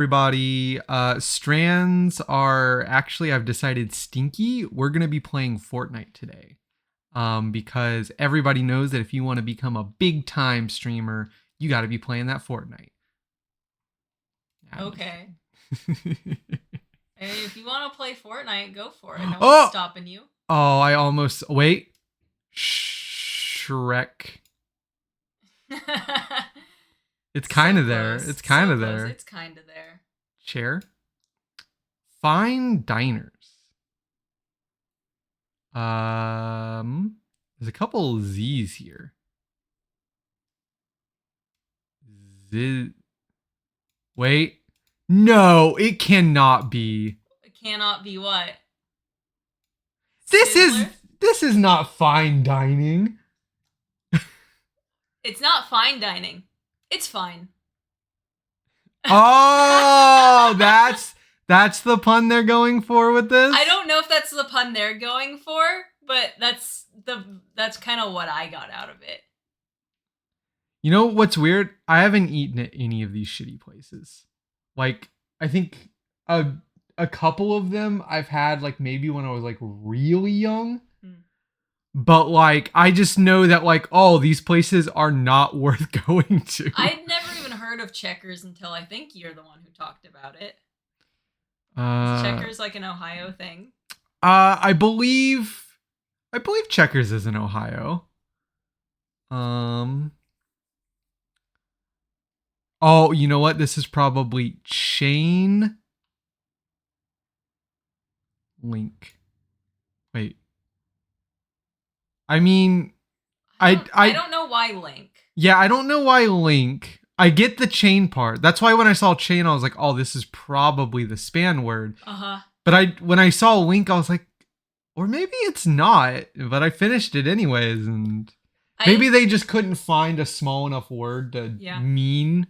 Everybody, strands are actually, I've decided, stinky. We're going to be playing Fortnite today. Because everybody knows that if you want to become a big time streamer, you got to be playing that Fortnite. Okay. Hey, if you want to play Fortnite, go for it. No Oh! one's stopping you. Oh, I almost, wait. Shrek. It's kind of there. It's kind of there. It's kind of there. Chair. Fine diners. There's a couple of Z's here. Wait. No, it cannot be. It cannot be what? This Sizzler? this is not fine dining. It's not fine dining. It's fine. Oh, that's the pun they're going for with this? I don't know if that's the pun they're going for, but that's kind of what I got out of it. You know what's weird? I haven't eaten at any of these shitty places. Like, I think a couple of them I've had, like, maybe when I was, like, really young. But, like, I just know that, like, oh, these places are not worth going to. I'd never even heard of Checkers until I think you're the one who talked about it. Is Checkers like an Ohio thing? I believe Checkers is in Ohio. Oh, you know what? This is probably Chain Link. Wait. I mean, I don't know why Link. Yeah, I don't know why Link. I get the chain part. That's why when I saw chain, I was like, oh, this is probably the span word. But when I saw Link, I was like, or maybe it's not. But I finished it anyways, and maybe they just couldn't find a small enough word to mean.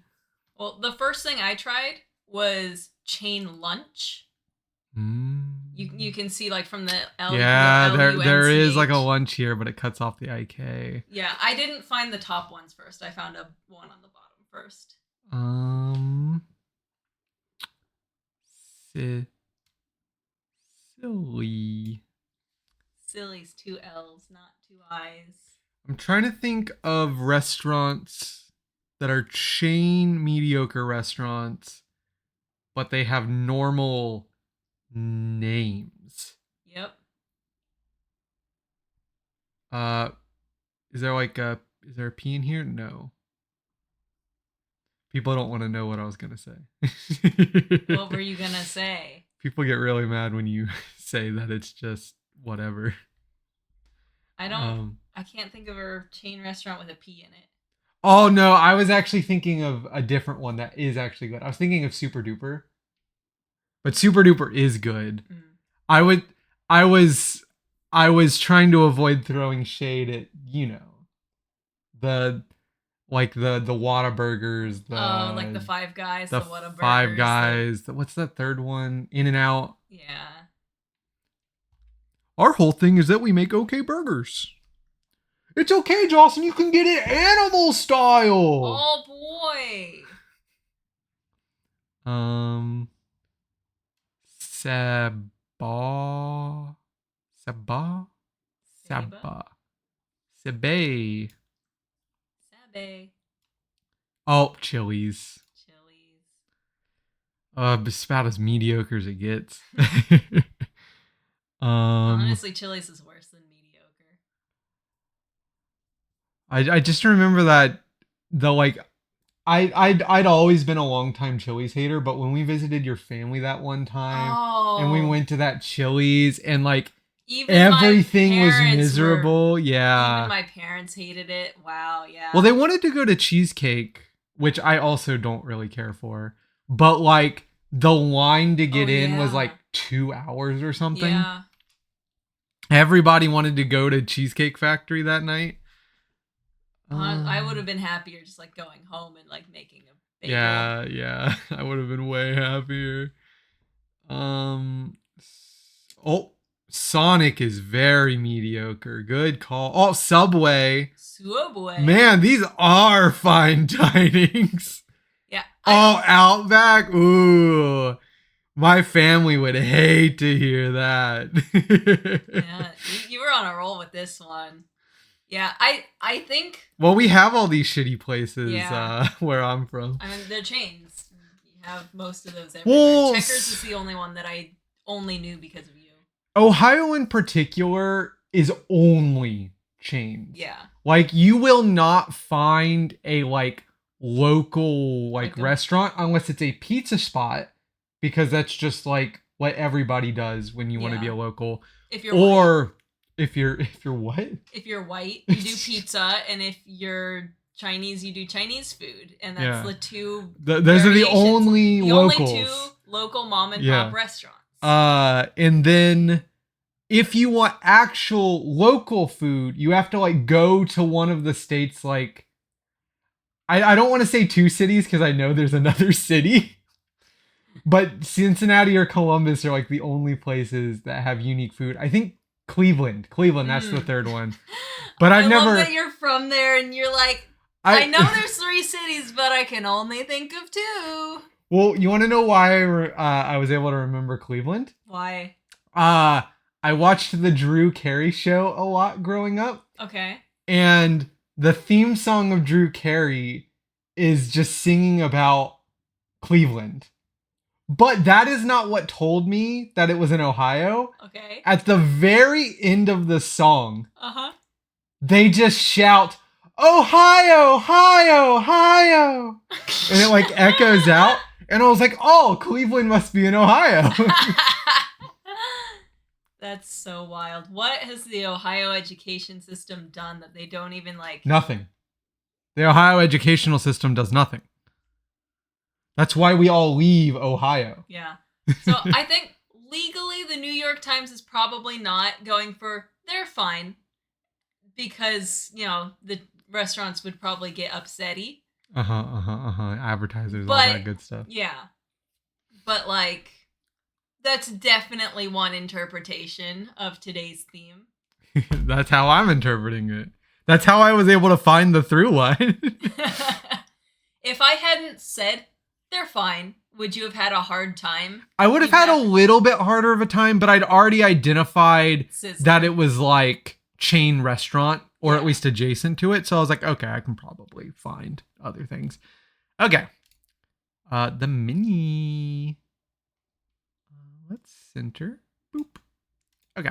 Well, the first thing I tried was chain lunch. You can see, like, from the L. Yeah, the there is like a lunch here, but it cuts off the IK. Yeah, I didn't find the top ones first. I found one on the bottom first. Silly. Silly's 2 L's, not 2 I's. I'm trying to think of restaurants that are chain mediocre restaurants, but they have normal names. Yep. Is there a P in here? No. People don't want to know what I was gonna say. What were you gonna say? People get really mad when you say that it's just whatever. I can't think of a chain restaurant with a P in it. Oh no, I was actually thinking of a different one that is actually good. I was thinking of Super Duper. But Super Duper is good. I was trying to avoid throwing shade at, the Whataburgers, like the Five Guys, the Whataburgers. Five Guys. What's that third one? In-N-Out. Yeah. Our whole thing is that we make okay burgers. It's okay, Jocelyn. You can get it animal style. Oh boy. Sabe. Oh, Chili's. It's about as mediocre as it gets. Honestly, Chili's is worse than mediocre. I just remember that I'd always been a long time Chili's hater, but when we visited your family that one time and we went to that Chili's and like even everything was miserable. Even my parents hated it. Wow, yeah. Well, they wanted to go to Cheesecake, which I also don't really care for, but like the line to get in was like 2 hours or something. Yeah. Everybody wanted to go to Cheesecake Factory that night. I would have been happier just like going home and like making a bagel. Yeah. I would have been way happier. Sonic is very mediocre. Good call. Oh, Subway. Subway. Man, these are fine dinings. Yeah, Oh, Outback. Ooh. My family would hate to hear that. Yeah, you were on a roll with this one. Yeah, I think. Well, we have all these shitty places Yeah. where I'm from. I mean, they're chains. You have most of those everywhere. Well, Checkers is the only one that I only knew because of you. Ohio in particular is only chains. Yeah. Like you will not find a like local like restaurant unless it's a pizza spot because that's just like what everybody does when you want to be a local. If you're or white. if you're what? If you're white, you do pizza, and if you're Chinese, you do Chinese food, and that's the two. Those are the only locals. Only two local mom and pop restaurants. And then if you want actual local food, you have to like go to one of the states. Like, I don't want to say two cities because I know there's another city, but Cincinnati or Columbus are like the only places that have unique food. I think Cleveland, that's the third one. But I've never. I love that you're from there and you're like, I know there's 3 cities, but I can only think of 2. Well, you want to know why I was able to remember Cleveland? Why? I watched the Drew Carey show a lot growing up. Okay. And the theme song of Drew Carey is just singing about Cleveland. But that is not what told me that it was in Ohio. Okay. At the very end of the song, they just shout, Ohio, Ohio, Ohio. And it like echoes out. And I was like, oh, Cleveland must be in Ohio. That's so wild. What has the Ohio education system done that they don't even like? Nothing. The Ohio educational system does nothing. That's why we all leave Ohio. Yeah. So I think legally the New York Times is probably not going for, they're fine. Because, you know, the restaurants would probably get upsetty. Advertisers, all that good stuff. Yeah. But like, that's definitely one interpretation of today's theme. That's how I'm interpreting it. That's how I was able to find the through line. If I hadn't said they're fine, would you have had a hard time? I would have had a little bit harder of a time, but I'd already identified that it was like chain restaurant or at least adjacent to it. So I was like, okay, I can probably find other things. Okay. The mini. Let's center. Boop. Okay.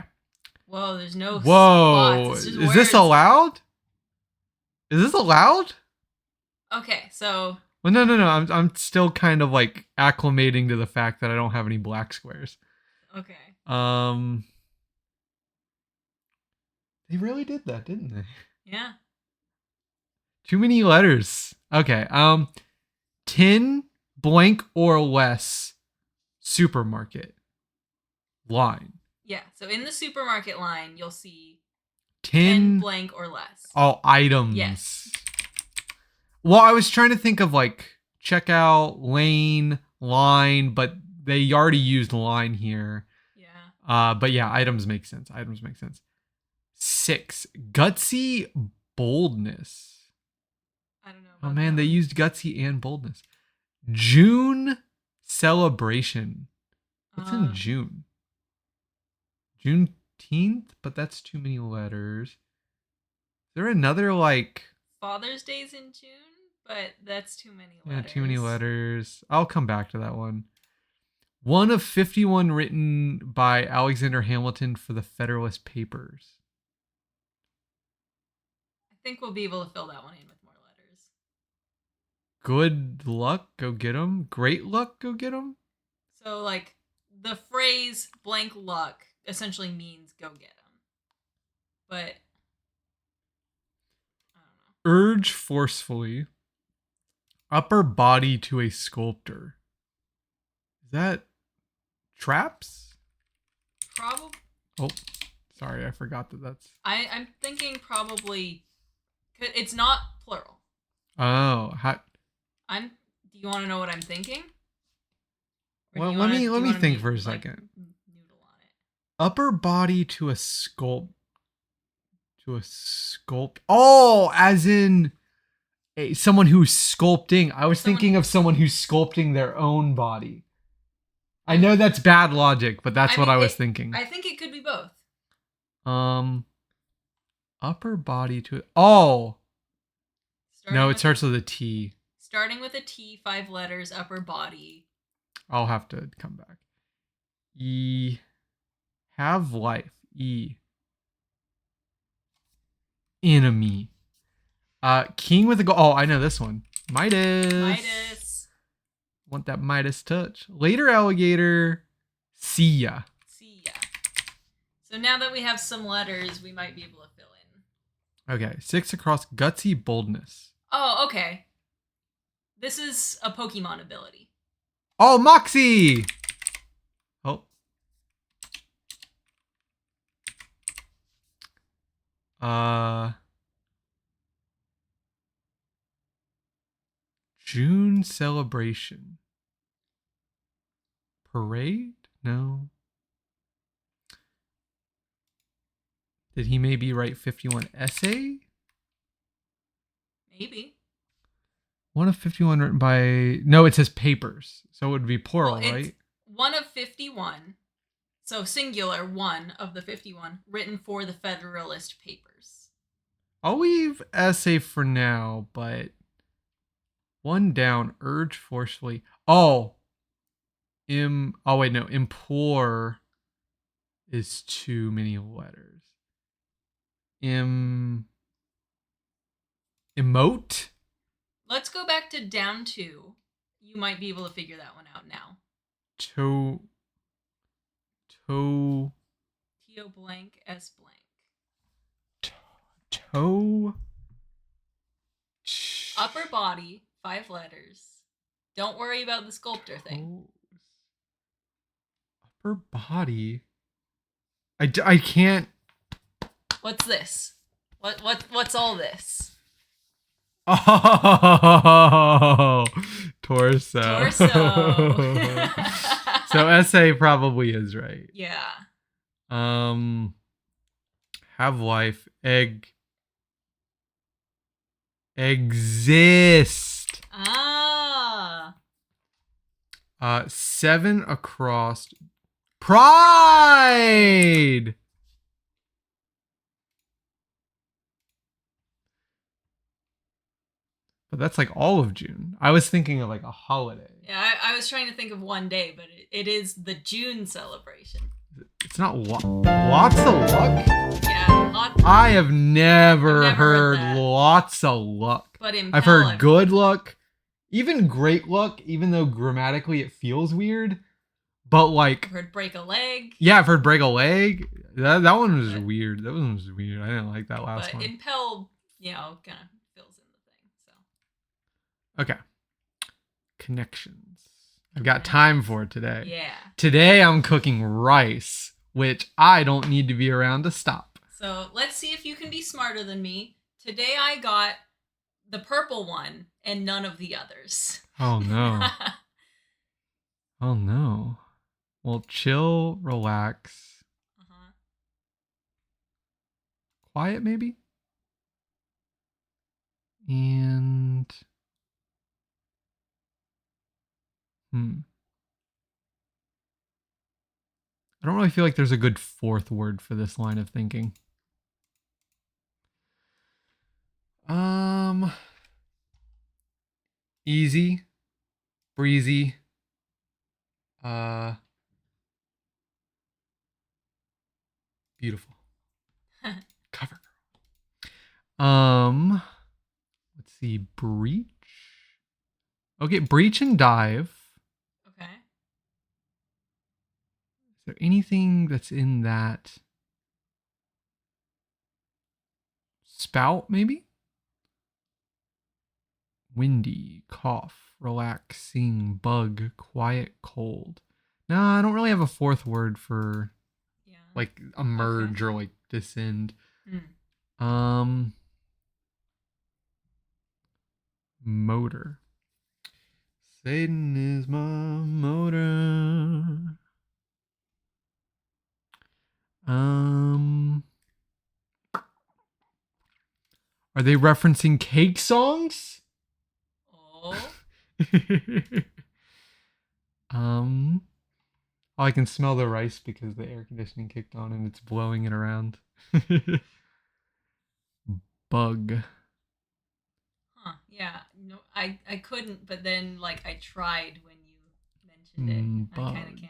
Whoa, there's no spots. Is this allowed? Is this allowed? Okay, so. Well, no. I'm still kind of like acclimating to the fact that I don't have any black squares. Okay. They really did that, didn't they? Yeah. Too many letters. Okay. 10 blank or less supermarket line. Yeah. So in the supermarket line, you'll see 10 blank or less. Oh, items. Yes. Well, I was trying to think of like checkout, lane, line, but they already used line here. Yeah. But yeah, items make sense. 6. Gutsy boldness. I don't know. Oh man, they used gutsy and boldness. June celebration. What's in June? Juneteenth? But that's too many letters. Is there another like... Father's Day's in June, but that's too many letters. Yeah, too many letters. I'll come back to that one. One of 51 written by Alexander Hamilton for the Federalist Papers. I think we'll be able to fill that one in with more letters. Good luck, go get 'em. Great luck, go get 'em. So, like, the phrase blank luck essentially means go get 'em. But, I don't know. Urge forcefully. Upper body to a sculptor. Is that traps? Probably. Oh, sorry, I forgot that's... I'm thinking probably... It's not plural. Oh, do you want to know what I'm thinking? Well, let me think for a second. Noodle on it. Upper body to a sculpt. Oh, as in someone who's sculpting. I was Someone thinking of someone who's sculpting their own body. I know that's bad logic, but that's what I was thinking. I think it could be both. Um, upper body to oh Starting no, it with starts with a T. starting with a T, 5 letters, upper body. I'll have to come back. E have life. E enemy. King with a gold. Oh, I know this one. Midas. Midas. Want that Midas touch. Later alligator. See ya. See ya. So now that we have some letters, we might be able to fill in. Okay, 6 across. Gutsy boldness. Oh, okay. This is a Pokemon ability. Oh, Moxie. Oh. June celebration. Parade? No. Did he maybe write 51 essay? Maybe. One of 51 written by... No, it says papers. So it would be plural, Well, it's right? one of 51. So singular, one of the 51, written for the Federalist Papers. I'll leave essay for now, but... One down, urge forcefully. Oh. Oh, wait, no. Implore is too many letters. Emote? Let's go back to down 2. You might be able to figure that one out now. Toe. T-O blank S blank. Toe. Upper body, 5 letters. Don't worry about the sculptor thing. Upper body. I can't. What's this? What's all this? Oh, torso. Torso. So essay probably is right. Yeah. Have life. Exist. Ah. 7 across. Pride. But that's like all of June. I was thinking of like a holiday. Yeah, I was trying to think of one day, but it is the June celebration. It's not lots of luck. Yeah, I have never heard that. lots of luck. But I've heard good luck, even great luck, even though grammatically it feels weird. But like, I've heard break a leg. Yeah, I've heard break a leg. That one was weird. That one was weird. I didn't like that last one. But impel, kind of fills in the thing. So. Okay. Connections. I've got time for it today. Yeah. Today I'm cooking rice, which I don't need to be around to stop. So let's see if you can be smarter than me. Today I got the purple one and none of the others. Oh no. Oh no. Well, chill, relax. Quiet, maybe? And... I don't really feel like there's a good fourth word for this line of thinking. Easy. Breezy. Beautiful. Cover. Let's see. Breach. Okay, breach and dive. Okay. Is there anything that's in that spout, maybe? Windy, cough, relaxing, bug, quiet, cold. No, I don't really have a fourth word for like emerge or like descend. Motor. Satan is my motor. Are they referencing cake songs? Oh. um. Oh, I can smell the rice because the air conditioning kicked on and it's blowing it around. Bug. Huh. Yeah. No, I couldn't, but then like I tried when you mentioned it. I kind of Bug. can.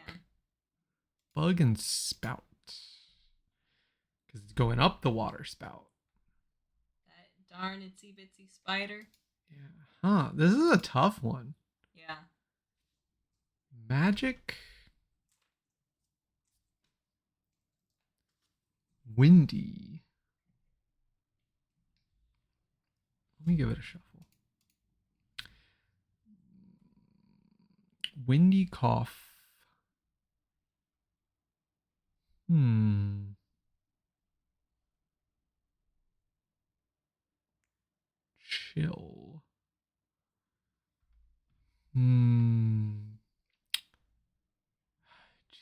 Bug and spout. Because it's going up the water spout. That darn itsy bitsy spider. Yeah. Huh. This is a tough one. Yeah. Magic. Windy. Let me give it a shuffle. Windy cough. Hmm. Chill. Hmm.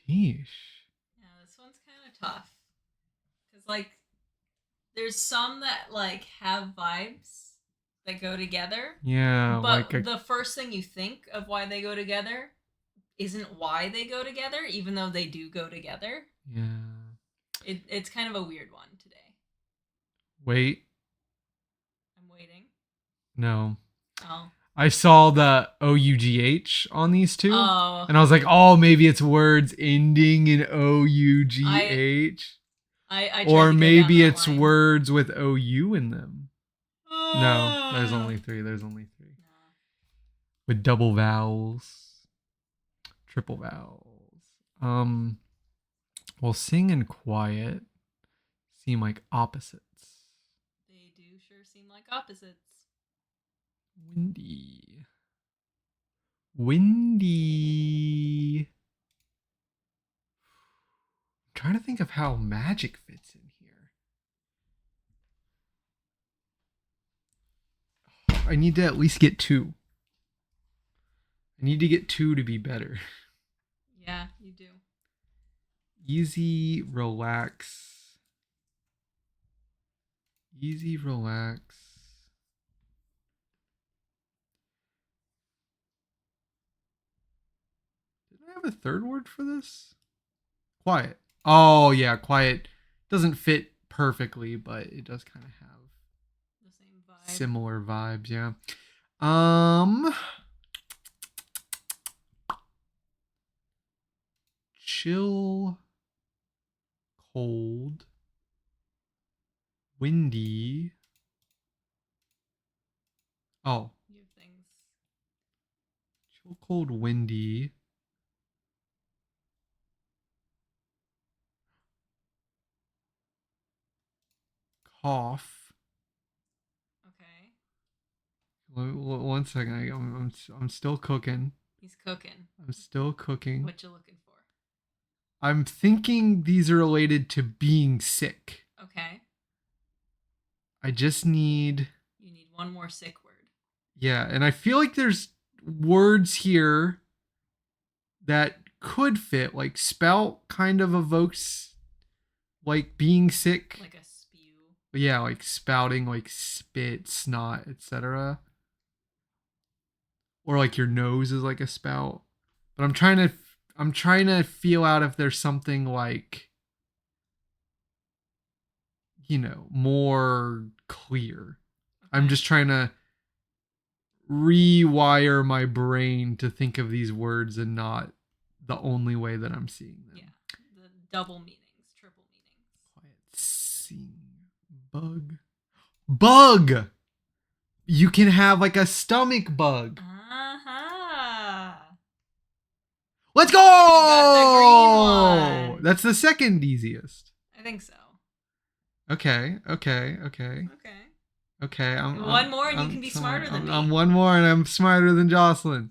Jeesh. Yeah, this one's kind of tough because like there's some that like have vibes that go together, Yeah, like but a the first thing you think of why they go together isn't why they go together, even though they do go together. yeah. It's kind of a weird one today. Wait, I'm waiting. no. Oh. I saw the OUGH on these two, Oh. and I was like, oh, maybe it's words ending in I OUGH. I tried Or to go down maybe that it's line. words with OU in them. No, there's Uh, only three. There's only three. no. With double vowels, triple vowels. Well, sing and quiet seem like opposites. They do sure seem like opposites. Windy. Windy. I'm trying to think of how magic fits in here. I need to at least get two. I need to get two to be better. Yeah, you do. Easy, relax. Easy, relax. Did I have a third word for this? Quiet. Oh, yeah, quiet doesn't fit perfectly, but it does kind of have The same vibe. similar vibes, yeah. Um chill, cold, windy. Oh, You have things. chill, cold, windy. Cough. Okay. One second. I'm still cooking. He's cooking. I'm still cooking. What you looking for? I'm thinking these are related to being sick. Okay. I just need. You need one more sick word. Yeah, and I feel like there's words here that could fit. Like spout kind of evokes like being sick. Like a spew. But yeah, like spouting, like spit, snot, etc. Or like your nose is like a spout. But I'm trying to feel out if there's something like more clear. Okay. I'm just trying to rewire my brain to think of these words and not the only way that I'm seeing them. Yeah. The double meanings, triple meanings. Quiet, sing, bug, bug. You can have like a stomach bug. Uh-huh. Let's go! got the green one. That's the second easiest. I think so. Okay. Okay. Okay. One more and you can be smarter than me. I'm one more and I'm smarter than Jocelyn.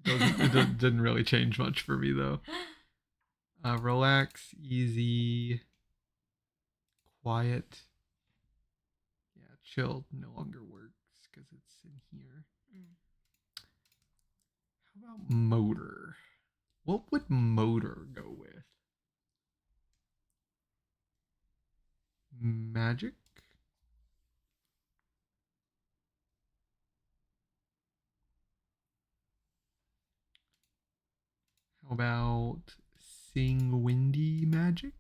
It didn't really change much for me though. Relax, easy, quiet. Yeah, chill no longer works because it's in here. How about motor? What would motor go with? Magic. How about sing windy magic?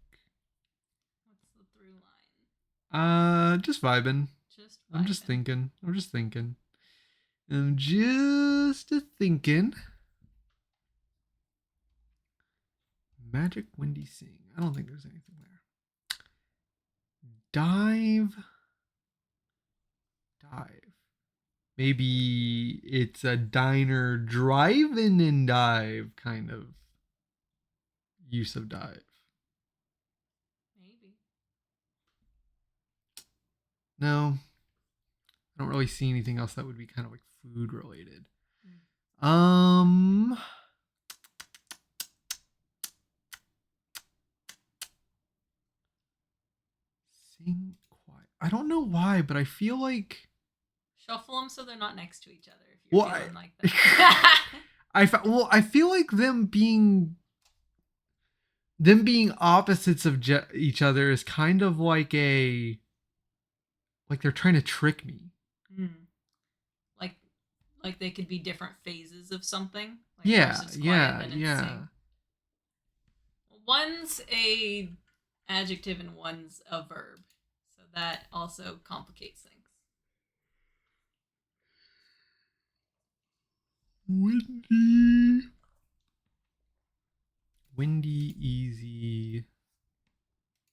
What's the through line? Just vibing. Just I'm just vibing. thinking. I'm just thinking. I'm just thinking. Magic windy sing. I don't think there's anything there. Dive. Dive. Maybe it's a diner drive-in and dive kind of use of dive. Maybe. No, I don't really see anything else that would be kind of like food related. Mm. Um, sing quiet. I don't know why, but I feel like Shuffle them so they're not next to each other if you're well, feeling like that. I feel like them being opposites of each other is kind of like they're trying to trick me. Mm. Like like they could be different phases of something. Like Yeah, first it's quiet, yeah, then it's yeah. sing. One's a adjective and one's a verb. So that also complicates things. Windy, windy, easy,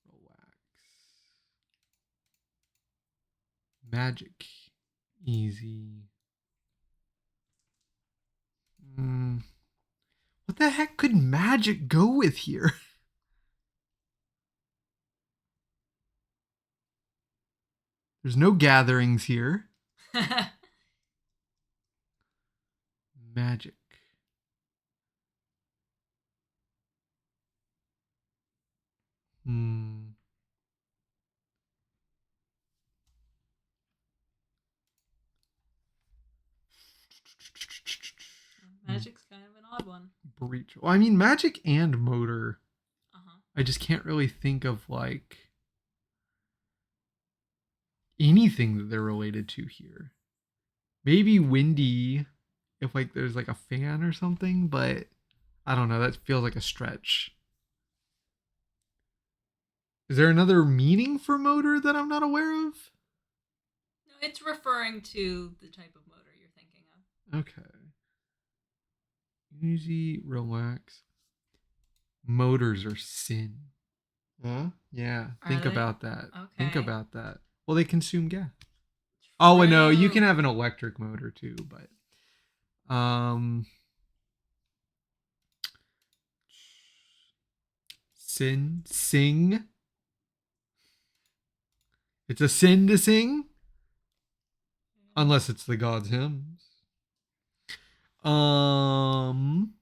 relax, magic, easy. Mm, what the heck could magic go with here? There's no gatherings here. Magic. Hmm. Magic's kind of an odd one. Breach. Well, I mean, magic and motor. Uh-huh. I just can't really think of like anything that they're related to here. Maybe windy if like there's like a fan or something, but I don't know. That feels like a stretch. Is there another meaning for motor that I'm not aware of? No, it's referring to the type of motor you're thinking of. Okay. Easy, relax. Motors are sin. Huh? Yeah. Are Think they? about that. Think Okay. about that. Well, they consume gas. Oh, well, no, you can True. have an electric motor too, but sing. It's a sin to sing unless it's the God's hymns. Um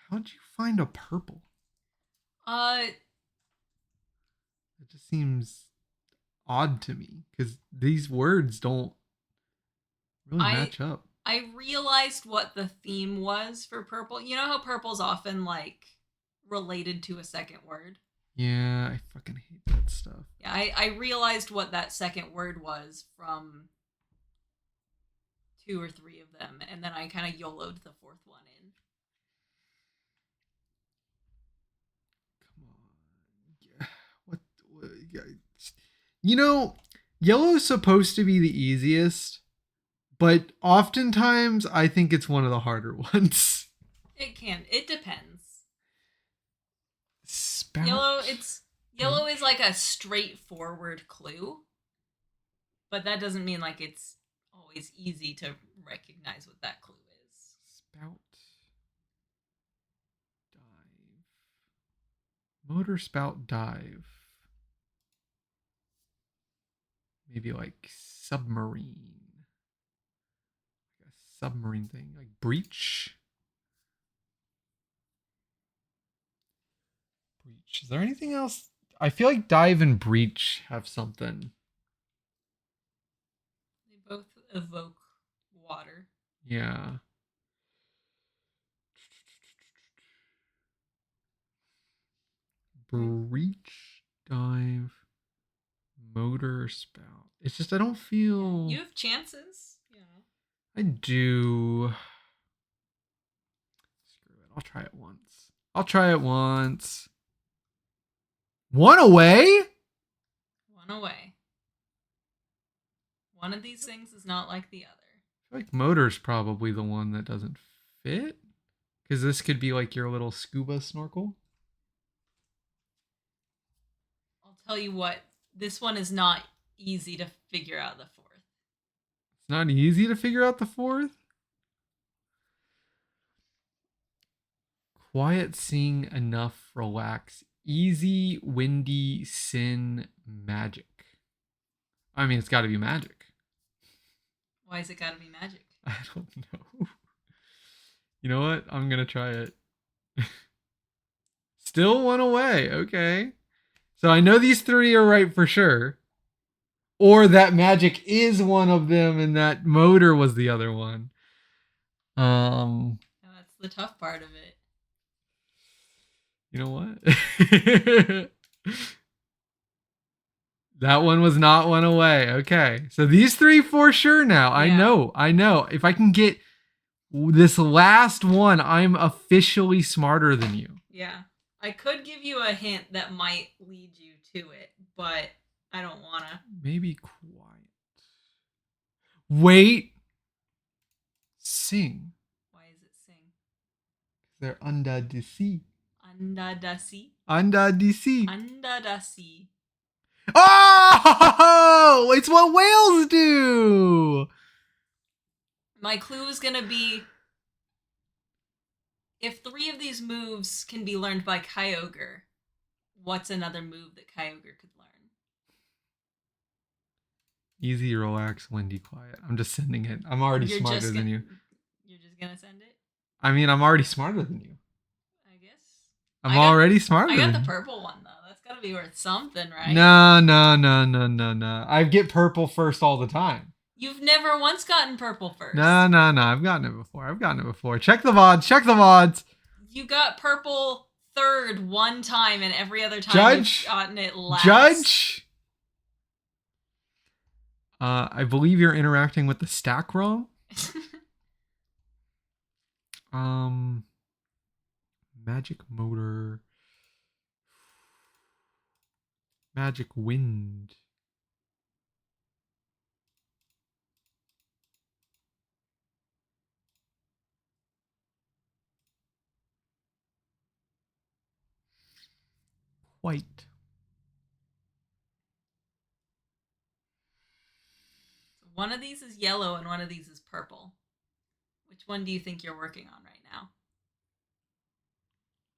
how'd you find a purple? Uh, It just seems odd to me because these words don't really I match up. I realized what the theme was for purple. You know how purple's often like related to a second word? Yeah, I fucking hate that stuff. Yeah, I realized what that second word was from two or three of them, and then I kind of YOLO'd the fourth one in. Come on. Yeah. What yeah. You know, yellow's supposed to be the easiest, but oftentimes I think it's one of the harder ones. It can. It depends. Yellow, Spout. it's yellow is like a straightforward clue, but that doesn't mean like it's always easy to recognize what that clue is. Spout. Dive. Motor spout dive. Maybe like submarine. Like a submarine thing. Like breach. Breach. Is there anything else? I feel like dive and breach have something. They both evoke water. Yeah. breach, dive, motor, spout. It's just I don't Yeah, feel. you have chances. You know. I do. Screw it. I'll try it once. I'll try it once. One away? One away. One of these things is not like the other. I feel like motor's probably the one that doesn't fit. Because this could be like your little scuba snorkel. I'll tell you what, this one is not easy to figure out the fourth. It's not easy to figure out the fourth. Quiet, sing, enough, relax. Easy, windy, sin, magic. I mean, it's got to be magic. Why is it gotta be magic? I don't know. You know what? I'm going to try it. Still one away. Okay. So I know these three are right for sure. Or that magic is one of them and that motor was the other one. Now, that's the tough part of it. You know what? That one was not one away. Okay. So these three for sure now. I Yeah. know. I know. If I can get this last one, I'm officially smarter than you. Yeah. I could give you a hint that might lead you to it, but I don't wanna. Maybe quiet. Wait. Sing. Why is it sing? They're under the sea. Under the sea. Under the sea. Under the sea. Oh! It's what whales do! My clue is gonna be if three of these moves can be learned by Kyogre, what's another move that Kyogre could learn? Easy, relax, windy, quiet. I'm just sending it. I'm already smarter than you. You're just gonna send it? I mean, I'm already smarter than you. I guess. I'm already smarter I got than the you. purple one though. That's gotta be worth something, right? No. I get purple first all the time. You've never once gotten purple first. No. I've gotten it before. Check the VODs. You got purple third one time, and every other time Judge. you've gotten it last. Judge. I believe you're interacting with the stack wrong. Magic motor. Magic wind. White. One of these is yellow and one of these is purple. Which one do you think you're working on right now?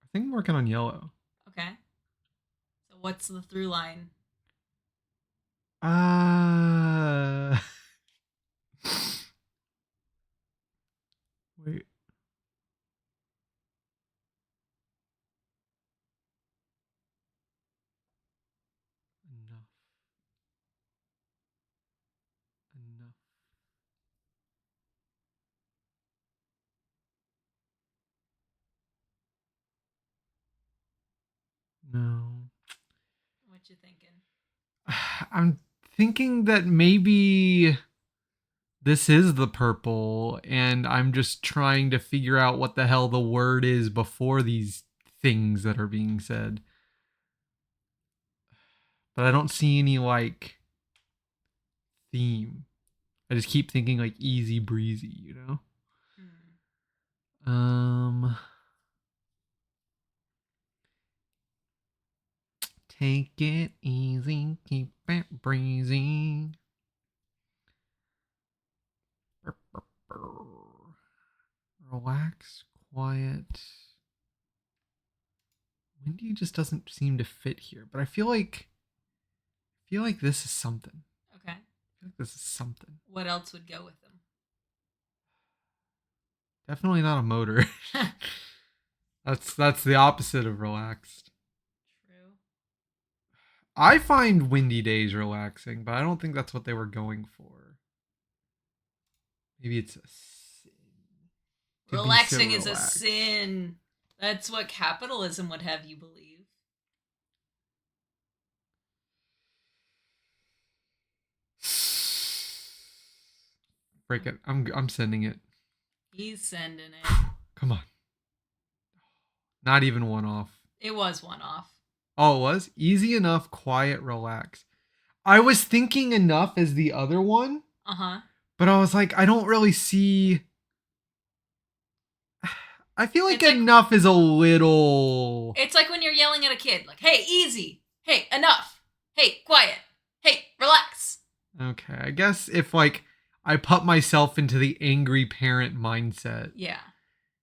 I think I'm working on yellow. Okay. So what's the through line? Wait. Enough. No. What you thinking? I'm thinking that maybe this is the purple, and I'm just trying to figure out what the hell the word is before these things that are being said. But I don't see any, like, theme. I just keep thinking, like, easy breezy, you know? Take it easy, keep it breezy. Relax, quiet. Windy just doesn't seem to fit here, but I feel like this is something. Okay. I feel like this is something. What else would go with them? Definitely not a motor. That's the opposite of relaxed. True. I find windy days relaxing, but I don't think that's what they were going for. Maybe it's a sin. Relaxing is a sin. That's what capitalism would have you believe. Break it. I'm sending it. He's sending it. Come on. Not even one off. It was one off. Oh, it was? Easy enough, quiet, relax. I was thinking enough as the other one. Uh-huh. But I was like, I don't really see. I feel like enough is a little. It's like when you're yelling at a kid, like, hey, easy. Hey, enough. Hey, quiet. Hey, relax. Okay, I guess if like I put myself into the angry parent mindset. Yeah.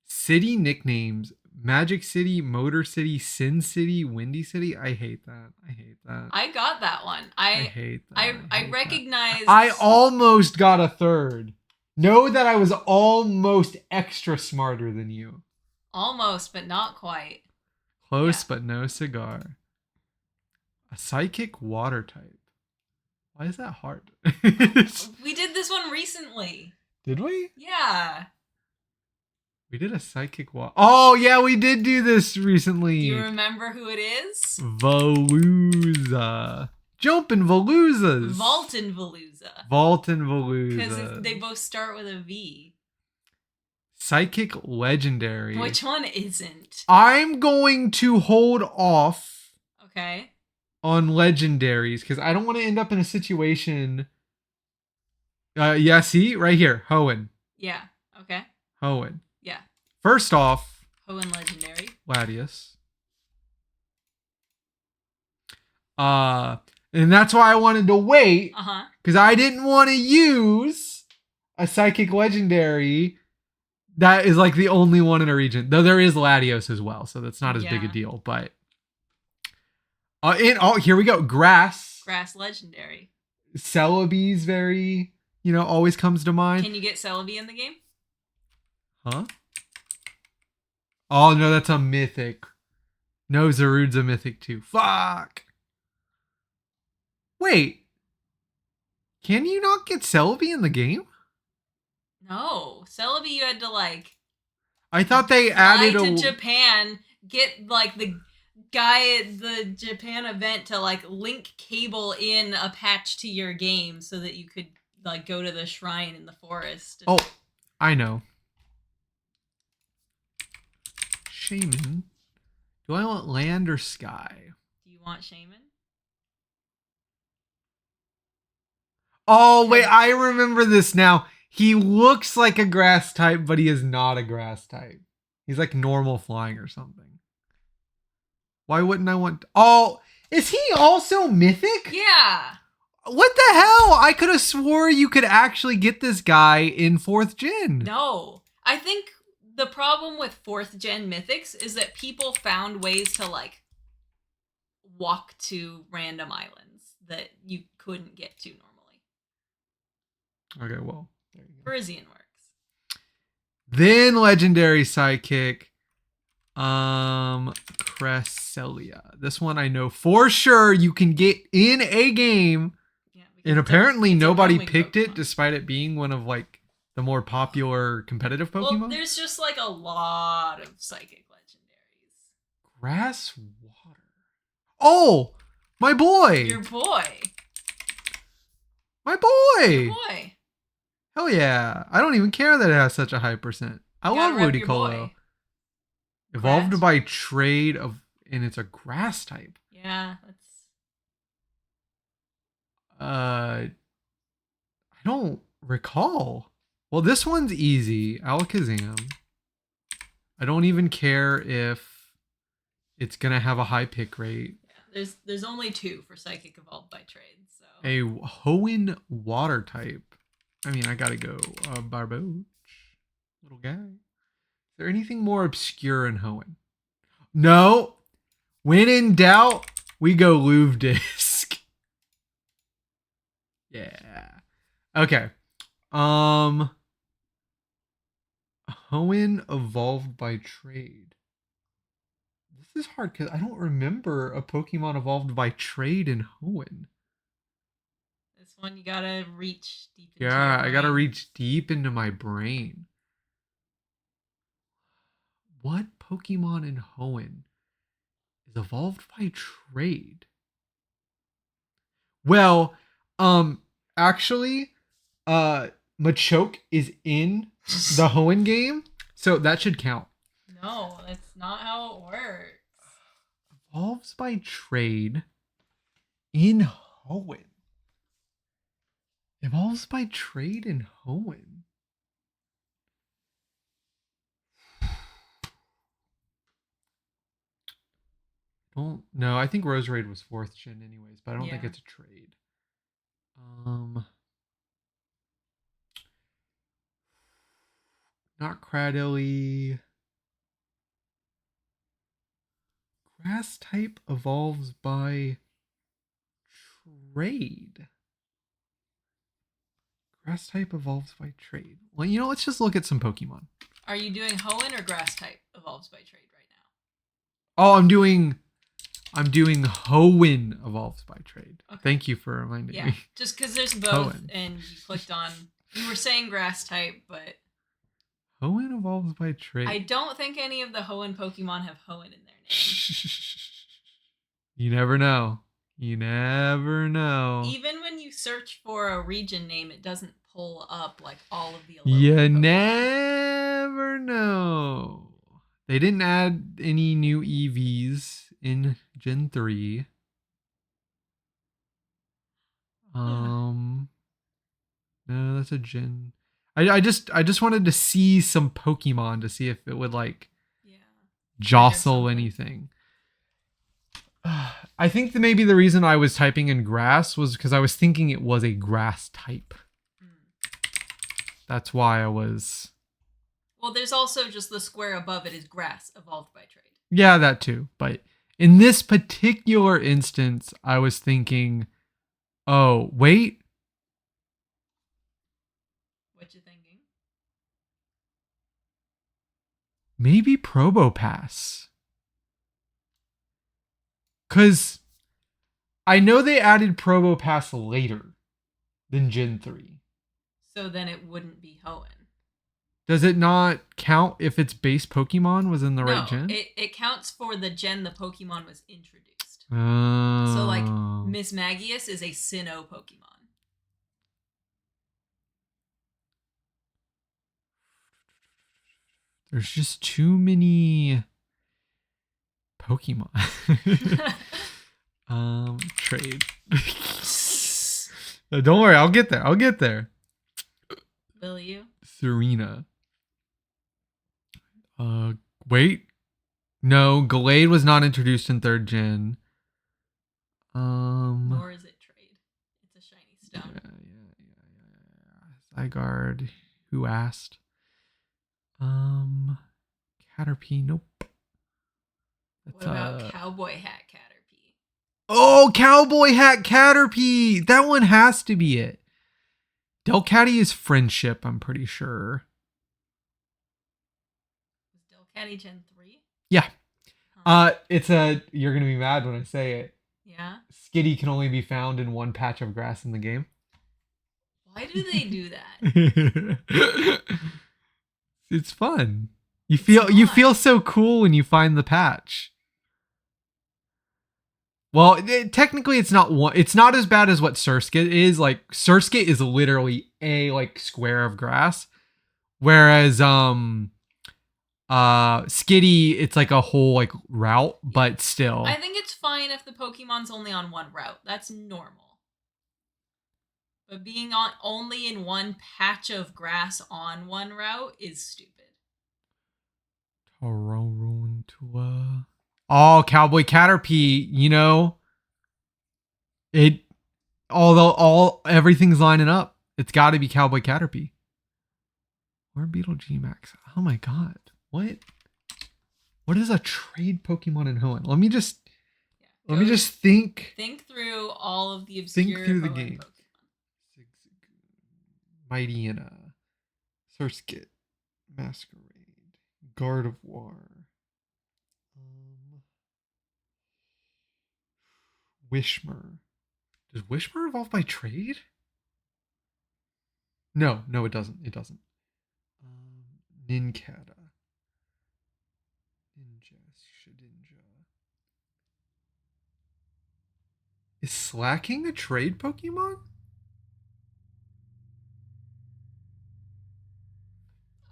City nicknames: Magic City, Motor City, Sin City, Windy City. I hate that. I got that one. I hate that. I recognize. I almost got a third. Know that I was almost extra smarter than you. Almost, but not quite. Close, but no cigar. A psychic water type. Why is that hard? We did this one recently. Did we? Yeah. We did a psychic water. Oh, yeah, we did do this recently. Do you remember who it is? Veluza. Jumpin' Veluzas. Vaultin' Veluza. Vaultin' Veluza. Because they both start with a V. Psychic legendary. Which one isn't? I'm going to hold off. Okay. On legendaries because I don't want to end up in a situation. Yeah, see right here, Hoenn. Yeah. Okay. Hoenn. Yeah. First off, Hoenn legendary. Latias. And that's why I wanted to wait. Because I didn't want to use a psychic legendary that is like the only one in a region. Though there is Latios as well, so that's not as big a deal. But here we go. Grass legendary. Celebi's very, always comes to mind. Can you get Celebi in the game? Huh? Oh no, that's a mythic. No, Zarude's a mythic too. Fuck. Wait. Can you not get Celebi in the game? No. Celebi you had to I thought they added to Japan, get the guy at the Japan event to link cable in a patch to your game so that you could go to the shrine in the forest. Oh, I know. Shaman. Do I want land or sky? Do you want Shaman? Oh, wait, I remember this now. He looks like a grass type, but he is not a grass type. He's like normal flying or something. Why wouldn't I want... Oh, is he also mythic? Yeah. What the hell? I could have swore you could actually get this guy in 4th gen. No. I think the problem with 4th gen mythics is that people found ways to walk to random islands that you couldn't get to normally. Okay, well, there you go. Parisian works. Then legendary sidekick. Cresselia. This one I know for sure you can get in a game. Yeah, and apparently nobody picked it despite it being one of the more popular competitive Pokemon. Well, there's just a lot of psychic legendaries. Grass water. Oh, my boy. Your boy. My boy. Your boy. Hell yeah. I don't even care that it has such a high percent. I love Ludicolo. Evolved by trade and it's a grass type. Yeah, that's... I don't recall. Well, this one's easy. Alakazam. I don't even care if it's gonna have a high pick rate. Yeah, there's only 2 for Psychic Evolved by trade, so... A Hoenn water type. I mean, I gotta go Barboach. Little guy. Is there anything more obscure in Hoenn? No. When in doubt, we go Louvre Disc. Yeah. Okay. Hoenn evolved by trade. This is hard because I don't remember a Pokemon evolved by trade in Hoenn. This one you gotta reach deep into Yeah, I gotta reach deep into my brain. What Pokemon in Hoenn is evolved by trade? Well, actually, Machoke is in the Hoenn game, so that should count. No, that's not how it works. Evolves by trade in Hoenn. Evolves by trade in Hoenn. Don't no, I think Roserade was 4th gen anyways, but I don't think Yeah. it's a trade. Not Cradily. Grass type evolves by trade. Grass type evolves by trade. Well, let's just look at some Pokemon. Are you doing Hoenn or grass type evolves by trade right Oh, I'm doing Hoenn evolves by trade. now? Okay. Thank you for reminding me. Just because there's both, Hoenn. and you clicked on. You were saying grass type, but Hoenn evolves by trade. I don't think any of the Hoenn Pokemon have Hoenn in their name. You never know. You never know. Even when you search for a region name, it doesn't pull up like all of the. You Pokemon. never know. They didn't add any new EVs in Gen 3. No, that's a Gen. I just wanted to see some Pokemon to see if it would jostle anything. I think that maybe the reason I was typing in grass was because I was thinking it was a grass type. That's why I was. Well, there's also just the square above it is grass evolved by trade. Yeah, that too. But in this particular instance, I was thinking, oh, wait. What you thinking? Maybe Probopass. Because I know they added Probopass later than Gen 3. So then it wouldn't be Hoenn. Does it not count if its base Pokemon was in the right gen? It counts for the gen the Pokemon was introduced. Oh. So like Miss Magius is a Sinnoh Pokemon. There's just too many Pokemon. Trade. Don't worry, I'll get there. Will you? Serena. Wait. No, Gallade was not introduced in 3rd gen. Nor is it trade. It's a shiny stone. Yeah. Zygarde. Who asked? Caterpie. Nope. What about Cowboy Hat Caterpie? Oh, Cowboy Hat Caterpie! That one has to be it. Delcatty is friendship, I'm pretty sure. Is Delcatty Gen 3? Yeah. You're gonna be mad when I say it. Yeah. Skitty can only be found in one patch of grass in the game. Why do they do that? It's fun. You feel so cool when you find the patch. Well, technically it's not one. It's not as bad as what Surskit is. Like Surskit is literally a square of grass, whereas Skitty it's like a whole route, but still. I think it's fine if the Pokemon's only on one route. That's normal. But being on only in one patch of grass on one route is stupid. Oh, Cowboy Caterpie, it although everything's lining up, it's got to be Cowboy Caterpie. Or Beetle G-Max. Oh my god. What is a trade Pokemon in Hoenn? Let me just think. Think through all of the obscure Think through the Hoenn game. Pokemon. Mightyena, Surskit, Masquerade, Gardevoir, Wishmer. Does Wishmer evolve by trade? No, it doesn't. Nincada, Shedinja. Is Slacking a trade Pokemon?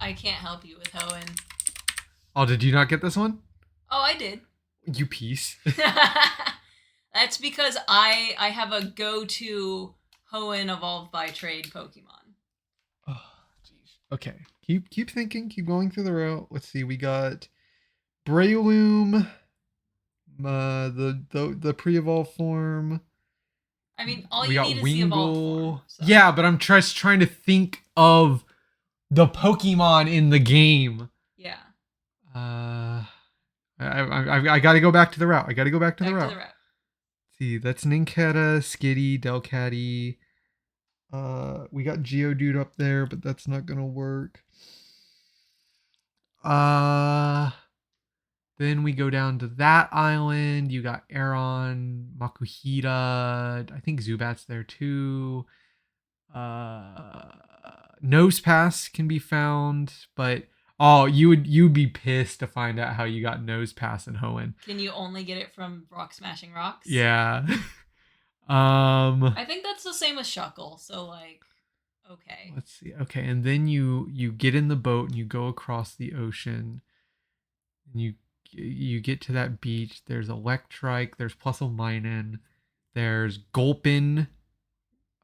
I can't help you with Hoenn. Oh, did you not get this one? Oh, I did. You piece. That's because I have a go-to Hoenn evolved by trade Pokemon. Oh, jeez. Okay. Keep thinking. Keep going through the route. Let's see. We got Breloom, the pre-evolved form. I mean, all We you got need is the evolved form. Wingull. So. Yeah, but I'm just trying to think of the Pokemon in the game. Yeah. I got to go back to the route. I got to go back to the route. Let's see, that's Ninketta, Skitty, Delcatty. We got Geodude up there, but that's not gonna work. Then we go down to that island. You got Aeron, Makuhita. I think Zubat's there too. Nose Pass can be found, but oh, you'd be pissed to find out how you got Nose Pass in Hoenn. Can you only get it from Rock Smashing Rocks? Yeah. I think that's the same with Shuckle. So like, okay. Let's see. Okay, and then you get in the boat and you go across the ocean, and you get to that beach. There's Electrike. There's Plusle there's Gulpin.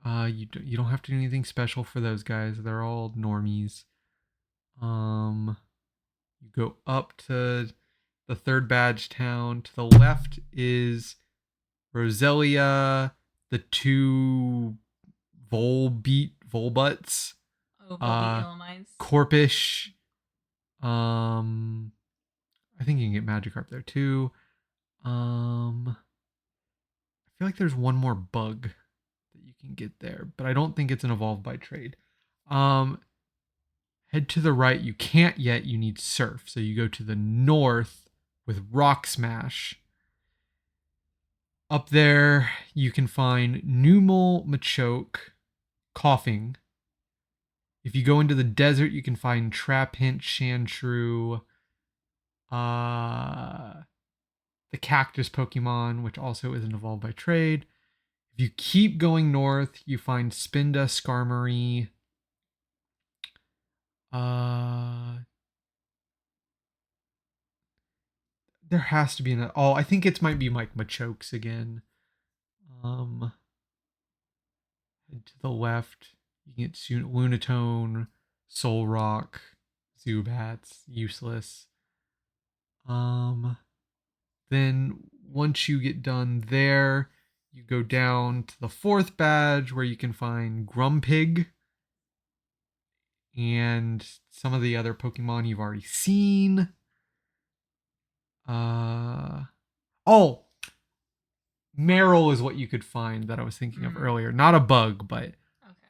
You don't have to do anything special for those guys. They're all normies. You go up to the third badge town. To the left is Roselia, the two Volbuts. Oh, Volbeat Corpish. I think you can get Magikarp there too. I feel like there's one more bug that you can get there, but I don't think it's an evolved by trade. Head to the right. You can't yet. You need Surf. So you go to the north with Rock Smash. Up there, you can find Numel, Machoke, Coughing. If you go into the desert, you can find Trapinch, Sandshrew, the Cactus Pokemon, which also isn't evolved by trade. If you keep going north, you find Spinda, Skarmory. There has to be an. Oh, I think it might be like Machokes again. Head to the left. You can get Lunatone, Solrock, Zubats, useless. Then once you get done there, you go down to the fourth badge where you can find Grumpig and some of the other Pokemon you've already seen. Meryl is what you could find that I was thinking of earlier. Not a bug, but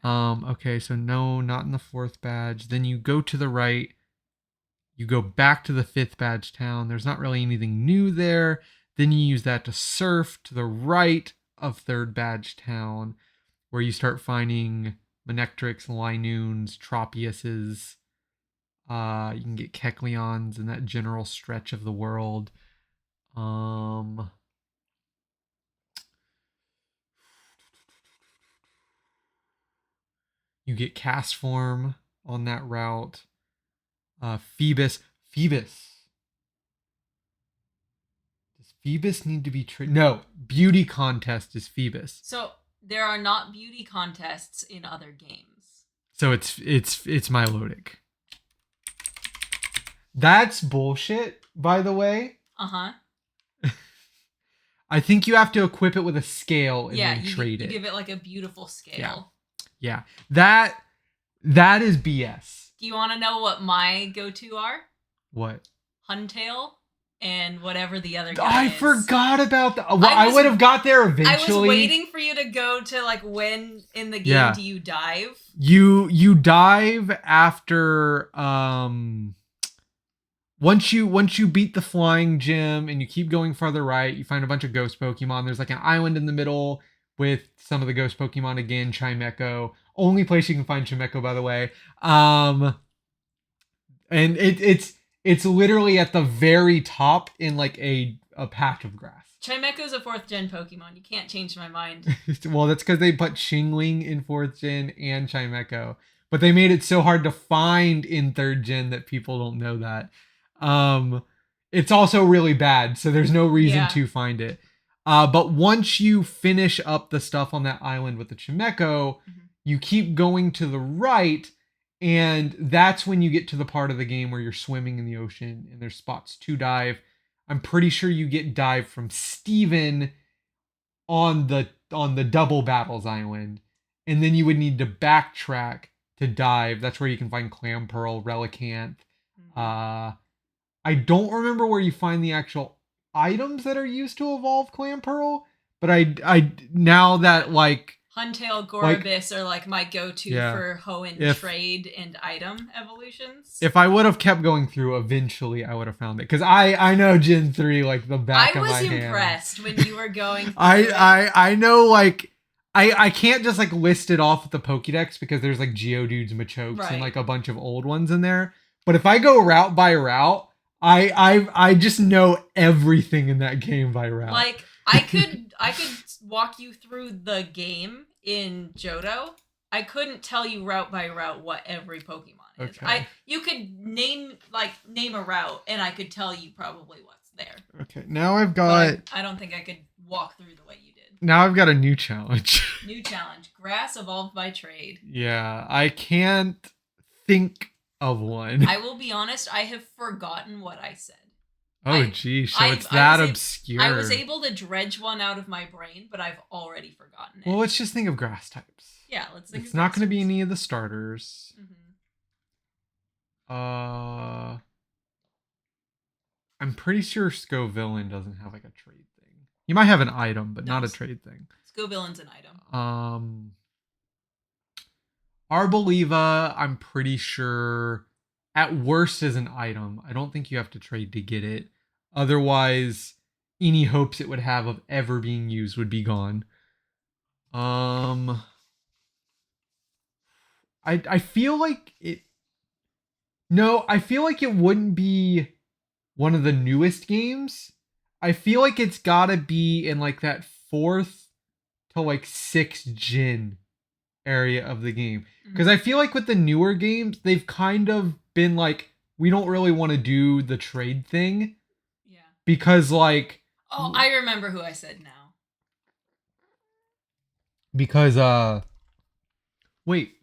okay, so no, not in the fourth badge. Then you go to the right. You go back to the fifth badge town. There's not really anything new there. Then you use that to surf to the right of third badge town, where you start finding Manectrics, Linoons, Tropiuses. You can get Kecleons in that general stretch of the world. You get Cast Form on that route. Phoebus. Does Phoebus need to be trained? No. Beauty contest is Phoebus. So there are not beauty contests in other games. So it's Milotic. That's bullshit, by the way. I think you have to equip it with a scale and then trade it. You give it like a beautiful scale. Yeah. That is BS. Do you want to know what my go-to are? What? Huntail and whatever the other guy is. I forgot about that. Well, I would have got there eventually. I was waiting for you to go to like when in the game do you dive? You dive after once you beat the flying gym and you keep going farther right, you find a bunch of ghost Pokemon. There's like an island in the middle with some of the ghost Pokemon again, Chimecho. Only place you can find Chimecho, by the way. And it's literally at the very top in like a patch of grass. Chimecho's a 4th gen Pokemon. You can't change my mind. Well, that's because they put Shingling in 4th gen and Chimecho. but they made it so hard to find in third gen that people don't know that. Um, it's also really bad, so there's no reason Yeah. to find it. But once you finish up the stuff on that island with the Chimeco, Mhm. you keep going to the right, and that's when you get to the part of the game where you're swimming in the ocean and there's spots to dive. I'm pretty sure you get dive from Steven on the double battles island, and then you would need to backtrack to dive. That's where you can find clam pearl, relicanth. Mhm. Uh, I don't remember where you find the actual items that are used to evolve clam pearl, but I now that Huntail, like Gorobis are like my go-to yeah, for Hoenn if trade and item evolutions. if I would have kept going through, eventually I would have found it because I know Gen 3 like the back I of was my hand. impressed when you were going through I it. I know like I can't just like list it off with the Pokédex because there's like Geodudes, Machokes, and Right. like a bunch of old ones in there. But if I go route by route, I just know everything in that game by route. Like I could walk you through the game in Johto. I couldn't tell you route by route what every Pokemon is. Okay. You could name a route and I could tell you probably what's there. Okay. Now I've But got I don't think I could walk through the way you did. now I've got a new challenge. New challenge. Grass evolved by trade. Yeah, I can't think of one. I will be honest, I have forgotten what I said. Oh geez, so it's that obscure. I was able to dredge one out of my brain, but I've already forgotten it. Well, let's just think of grass types. Yeah, let's think It's of not going to be grass any of the starters. types. I'm pretty sure Scovillain doesn't have like a trade thing. He might have an item, but No, not a trade thing. Scovillain's an item. Arboliva, I'm pretty sure at worst is an item. I don't think you have to trade to get it. Otherwise, any hopes it would have of ever being used would be gone. I feel like it. No, I feel like it wouldn't be one of the newest games. I feel like it's gotta be in like that fourth to like sixth gen area of the game. Because I feel like with the newer games, they've kind of been like, we don't really want to do the trade thing. Yeah. Because like Oh, I remember who I said now. Because wait.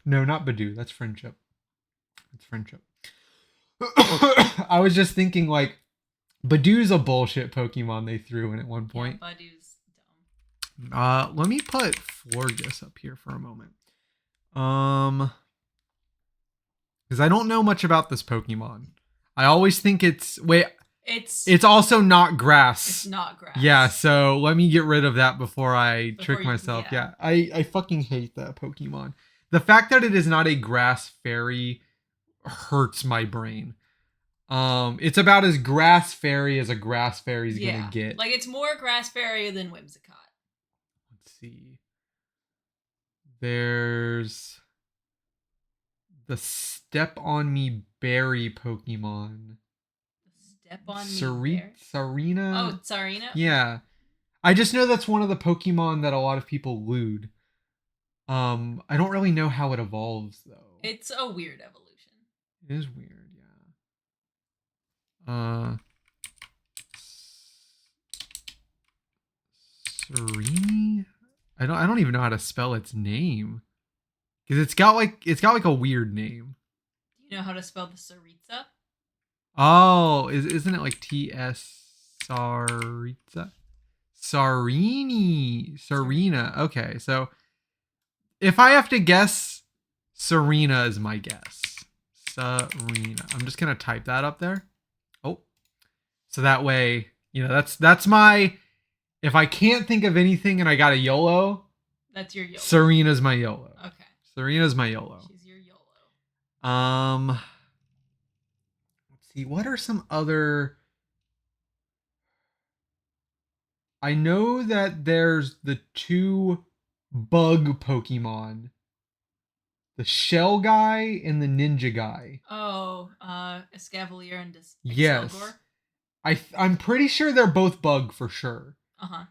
No, not Badoo. That's friendship. It's friendship. I was just thinking like Badoo's a bullshit Pokemon they threw in at one point. Yeah, Badoo's dumb. Let me put Florges up here for a moment. Because I don't know much about this Pokemon. I always think it's it's also not grass. It's not grass. Yeah, so let me get rid of that before I trick myself. Yeah. I fucking hate that Pokemon. The fact that it is not a grass fairy hurts my brain. It's about as grass fairy as a grass fairy's gonna get. Like it's more grass fairy than Whimsicott. Let's see. There's the Step on Me Berry Pokemon. Step on Me Sarina? Oh, Sarina? Yeah. I just know that's one of the Pokemon that a lot of people lewd. I don't really know how it evolves though. It's a weird evolution. It is weird, yeah. Serini? I don't even know how to spell its name. Because it's got like a weird name. Do you know how to spell the Saritza? Oh, isn't it like T-S Saritza? Sarina. Okay, so if I have to guess, Serena is my guess. Serena. I'm just gonna type that up there. Oh, so that way, that's my. If I can't think of anything and I got a YOLO, that's your YOLO. Serena's my YOLO. Okay. Serena's my YOLO. She's your YOLO. Let's see. What are some other? I know that there's the two bug Pokemon. The shell guy and the ninja guy. Oh, Escavalier and Yes. Excelgor? I'm pretty sure they're both bug for sure. Uh-huh.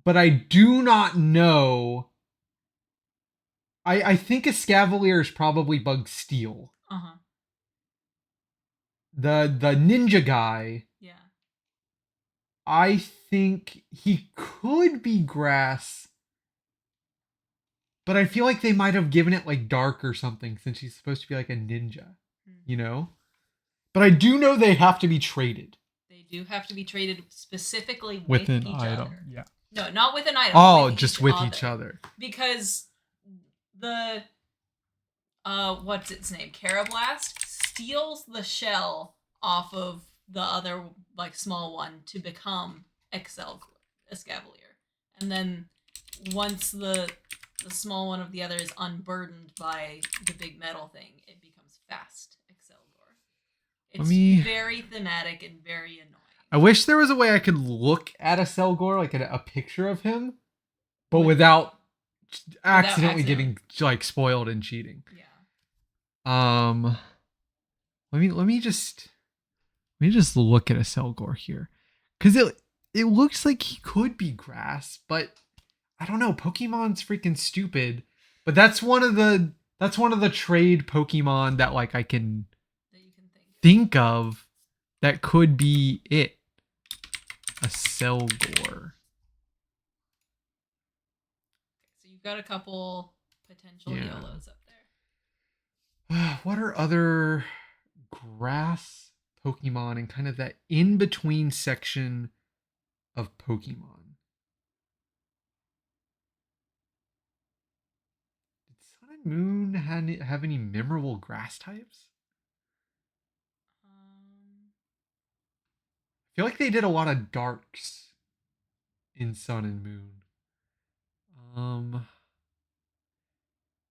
But I do not know I think Escavalier is probably bug steel. Uh huh. The ninja guy, Yeah. I think he could be grass, but I feel like they might have given it like dark or something since he's supposed to be like a ninja, Hmm. you know? But I do know they have to be traded They do have to be traded specifically with with an each item. other. Yeah. No, not with an item. Oh, With just each with other. each other. Because the what's its name? Carablast steals the shell off of the other like small one to become Excel Escavalier. And then once the small one of the other is unburdened by the big metal thing, it becomes fast Excelgor. Let It's me. very thematic and very annoying. I wish there was a way I could look at a Selgor, like a picture of him, but With- without without accidentally getting like spoiled and cheating. Yeah. Um, let me just look at a Selgor here, because it looks like he could be grass, but I don't know. Pokemon's freaking stupid. But that's one of the trade Pokemon that like I can That you can think of that could be it. A Selgor. So you've got a couple potential Yeah. YOLOs up there. What are other grass Pokemon and kind of that in between section of Pokemon? Did Sun and Moon have any memorable grass types? I feel like they did a lot of darks in Sun and Moon.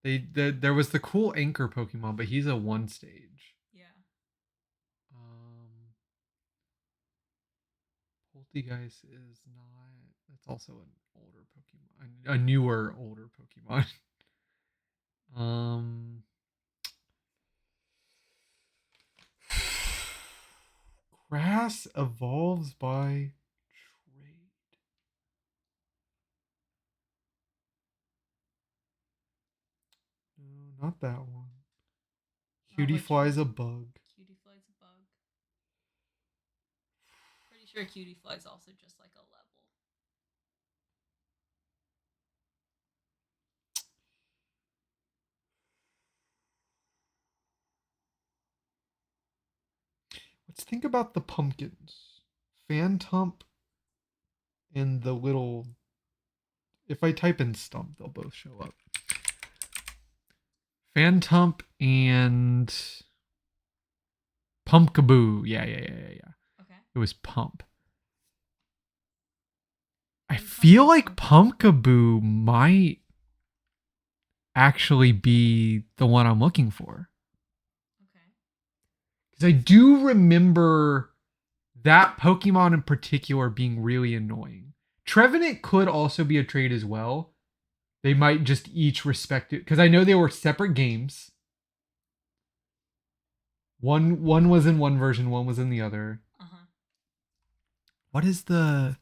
There was the cool anchor Pokemon, but he's a one stage. Yeah. Poltegeist is not. That's also an older Pokemon, a newer older Pokemon. um, Grass evolves by trade. No, not that one. Cutie Fly's a bug. Cutie Fly's a bug. Pretty sure Cutie Fly's also just like a level. Let's think about the pumpkins. Phantump and the little. If I type in stump, they'll both show up. Phantump and Pumpkaboo. Yeah. Okay. It was Pump. I feel like Pumpkaboo might actually be the one I'm looking for. Okay. Because I do remember that Pokemon in particular being really annoying. Trevenant could also be a trade as well. They might just each respect it. Because I know they were separate games. One was in one version, one was in the other. Uh-huh. What is the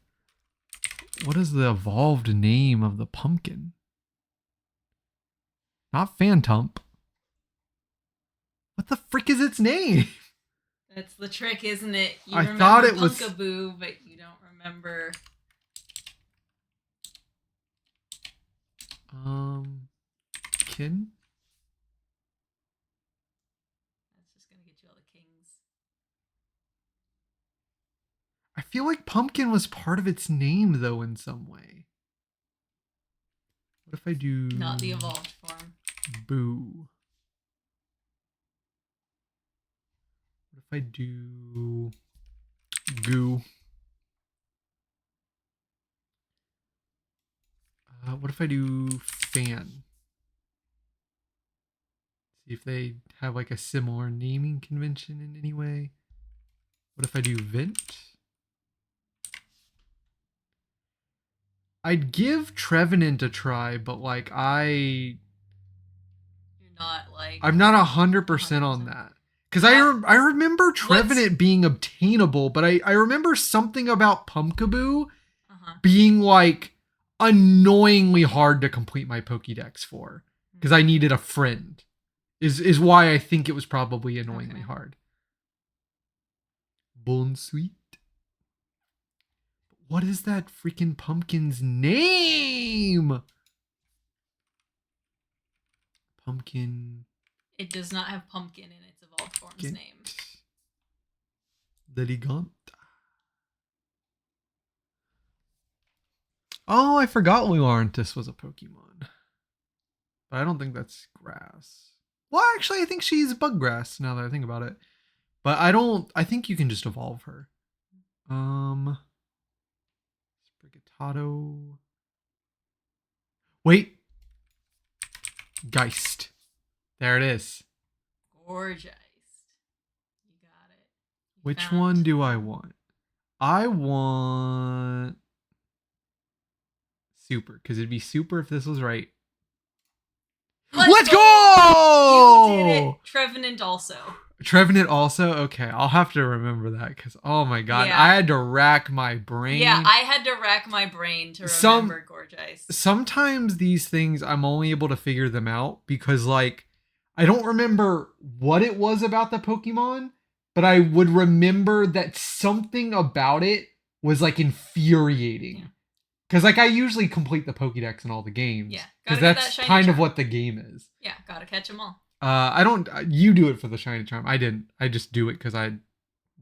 evolved name of the pumpkin? Not Phantump. What the frick is its name? That's the trick, isn't it? You I remember thought it was Pumpkaboo, but you don't remember. Kin? That's just gonna get you all the kings. I feel like pumpkin was part of its name though in some way. What if I do Not the evolved form. Boo? What if I do Goo? What if I do Fan? See if they have like a similar naming convention in any way. What if I do Vent? I'd give Trevenant a try, but like You're not like. I'm not 100% on that. Because I remember Trevenant being obtainable, but I remember something about Pumpkaboo being like annoyingly hard to complete my Pokédex for. because I needed a friend. Is why I think it was probably annoyingly hard. Bon sweet. What is that freaking pumpkin's name? Pumpkin. It does not have pumpkin in its evolved form's name. Leligant. Oh, I forgot Luarntis was a Pokemon. But I don't think that's grass. Well, actually, I think she's bug grass now that I think about it. But I think you can just evolve her. Sprigatado. Wait. Geist. There it is. Gorgeous. You got it. Which one do I want? I want super, because it'd be super if this was right. Let's go! You did it. Trevenant also. Trevenant also? Okay, I'll have to remember that because, oh my god, Yeah. I had to rack my brain. Yeah, I had to rack my brain to remember Gorgeous. Sometimes these things, I'm only able to figure them out because, like, I don't remember what it was about the Pokemon, but I would remember that something about it was, like, infuriating. Because, like, I usually complete the Pokédex in all the games. Yeah. Because that's kind of what the game is. Yeah, gotta catch them all. I don't. You do it for the shiny charm. I didn't. I just do it because I